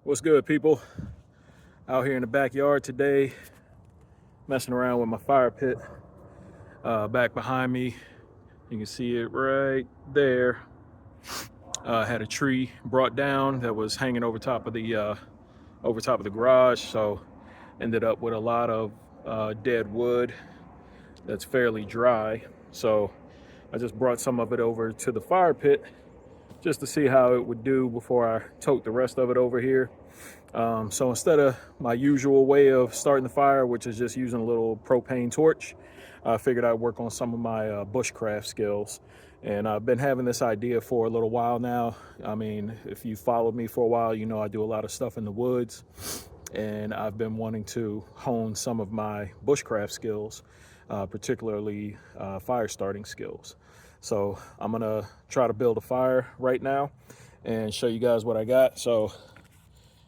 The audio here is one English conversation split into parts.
What's good, people? Out here in the backyard today, messing around with my fire pit. Back behind me, you can see it right there. Had a tree brought down that was hanging over top of the garage, so ended up with a lot of dead wood that's fairly dry. So I just brought some of it over to the fire pit just to see how it would do before I tote the rest of it over here. So instead of my usual way of starting the fire, which is just using a little propane torch, I figured I'd work on some of my bushcraft skills. And I've been having this idea for a little while now. I mean, if you followed me for a while, you know I do a lot of stuff in the woods. And I've been wanting to hone some of my bushcraft skills, particularly fire starting skills. So I'm gonna try to build a fire right now and show you guys what I got. So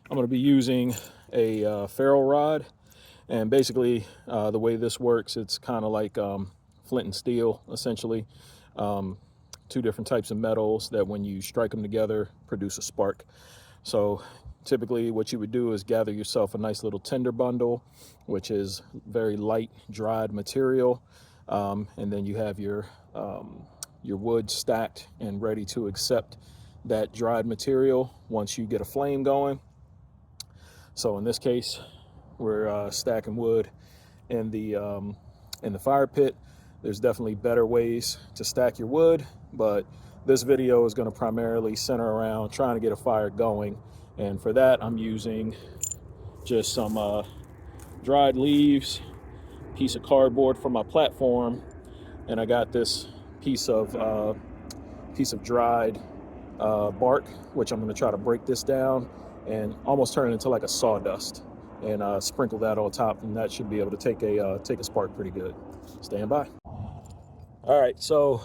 I'm going to be using a ferrule rod, and basically the way this works, it's kind of like flint and steel, essentially. Two different types of metals that when you strike them together produce a spark. So typically what you would do is gather yourself a nice little tinder bundle, which is very light dried material, and then you have your wood stacked and ready to accept that dried material once you get a flame going. So in this case, we're stacking wood in the fire pit. There's definitely better ways to stack your wood, but this video is going to primarily center around trying to get a fire going. And for that, I'm using just some dried leaves, piece of cardboard for my platform, and I got this piece of dried bark, which I'm going to try to break this down and almost turn it into like a sawdust, and sprinkle that on top, and that should be able to take a spark pretty good. Stand by. All right, so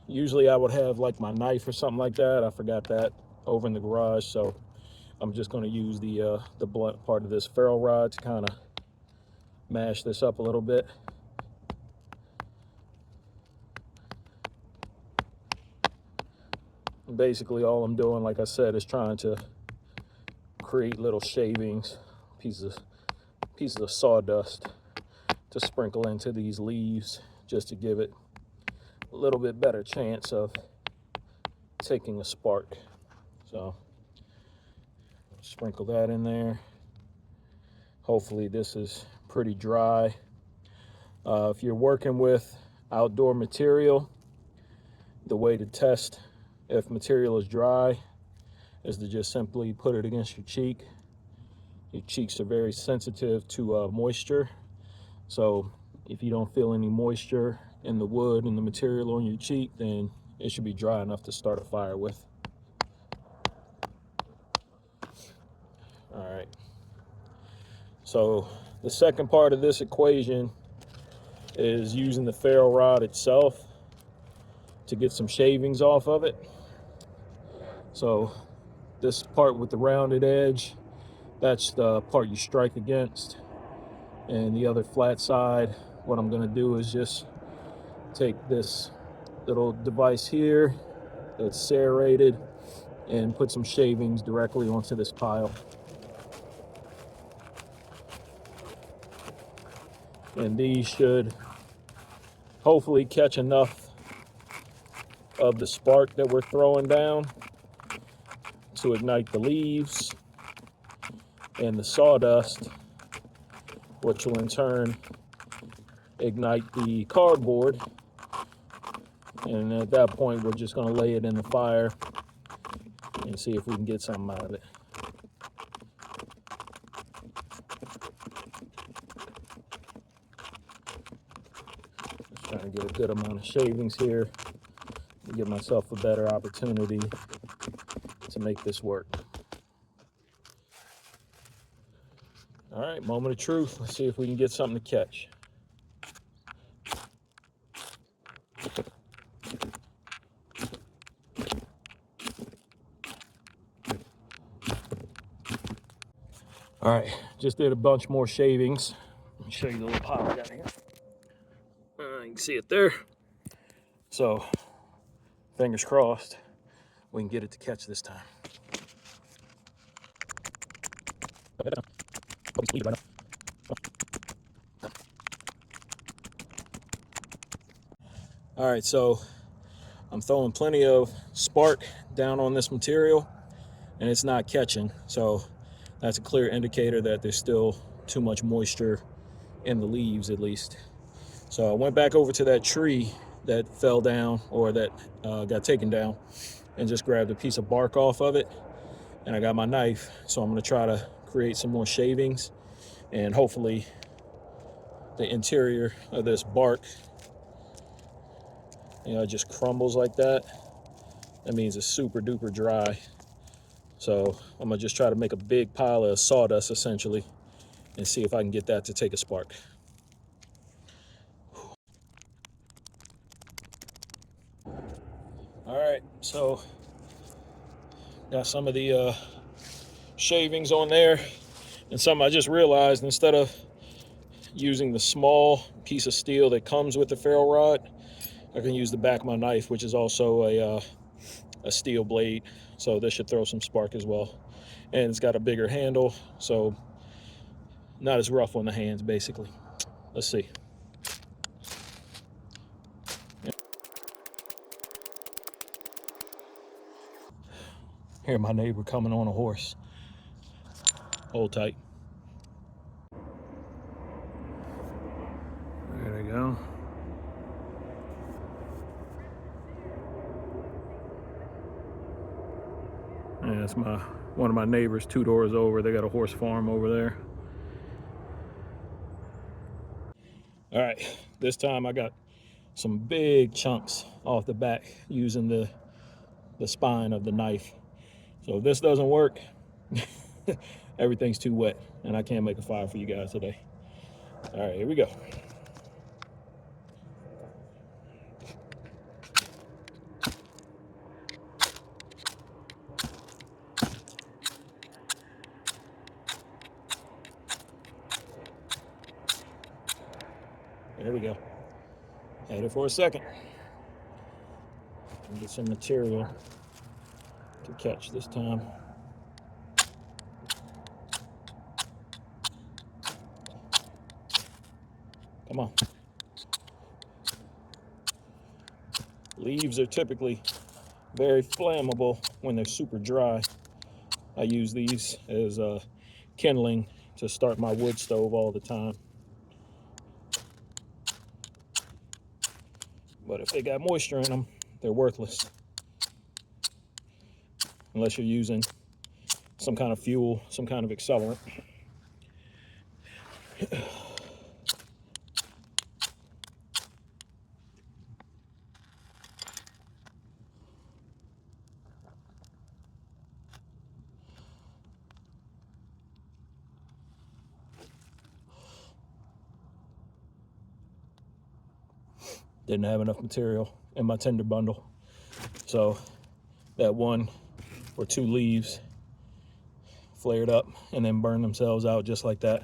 usually I would have like my knife or something like that. I forgot that over in the garage, so I'm just going to use the blunt part of this ferrule rod to kind of mash this up a little bit. Basically all I'm doing, like I said, is trying to create little shavings, pieces of sawdust to sprinkle into these leaves, just to give it a little bit better chance of taking a spark. So sprinkle that in there. Hopefully this is pretty dry. If you're working with outdoor material, the way to test if material is dry is to just simply put it against your cheek. Your cheeks are very sensitive to moisture. So if you don't feel any moisture in the wood and the material on your cheek, then it should be dry enough to start a fire with. All right. So the second part of this equation is using the ferrule rod itself to get some shavings off of it. So this part with the rounded edge, that's the part you strike against. And the other flat side, what I'm going to do is just take this little device here that's serrated and put some shavings directly onto this pile. And these should hopefully catch enough of the spark that we're throwing down to ignite the leaves and the sawdust, which will in turn ignite the cardboard. And at that point, we're just going to lay it in the fire and see if we can get something out of it. Just trying to get a good amount of shavings here to give myself a better opportunity to make this work. All right, moment of truth. Let's see if we can get something to catch. All right, just did a bunch more shavings. Let me show you the little pile I got here. You can see it there. So, fingers crossed, we can get it to catch this time. All right, so I'm throwing plenty of spark down on this material and it's not catching. So that's a clear indicator that there's still too much moisture in the leaves at least. So I went back over to that tree that fell down, or that got taken down, and just grabbed a piece of bark off of it. And I got my knife, so I'm gonna try to create some more shavings, and hopefully the interior of this bark, just crumbles like that. That means it's super duper dry. So I'm gonna just try to make a big pile of sawdust essentially and see if I can get that to take a spark. All right, so got some of the shavings on there, and some I just realized instead of using the small piece of steel that comes with the ferro rod, I can use the back of my knife, which is also a steel blade. So this should throw some spark as well. And it's got a bigger handle, so not as rough on the hands, basically. Let's see. Hear my neighbor coming on a horse. Hold tight. There they go. And that's one of my neighbors 2 doors over. They got a horse farm over there. All right, this time I got some big chunks off the back using the spine of the knife. So if this doesn't work, everything's too wet and I can't make a fire for you guys today. All right, here we go. There we go. Had it for a second. Get some material to catch this time. Come on. Leaves are typically very flammable when they're super dry. I use these as kindling to start my wood stove all the time. But if they got moisture in them, they're worthless. Unless you're using some kind of fuel, some kind of accelerant. Didn't have enough material in my tinder bundle. So that 1 or 2 leaves flared up and then burned themselves out just like that.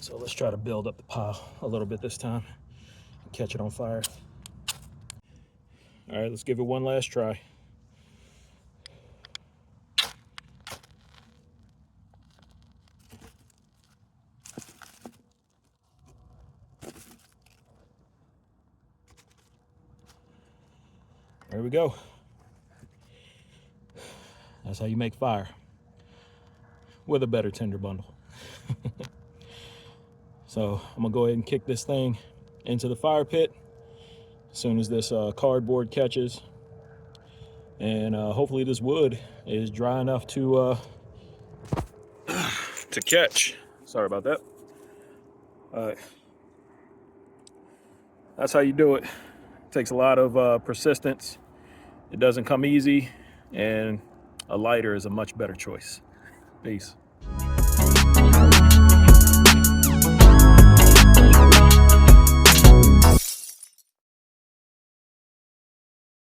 So let's try to build up the pile a little bit this time and catch it on fire. All right, let's give it one last try. There we go. That's how you make fire with a better tinder bundle. So I'm gonna go ahead and kick this thing into the fire pit as soon as this cardboard catches, and hopefully this wood is dry enough to catch. Sorry about that. All right, that's how you do it. It takes a lot of persistence. It doesn't come easy, and a lighter is a much better choice. Peace.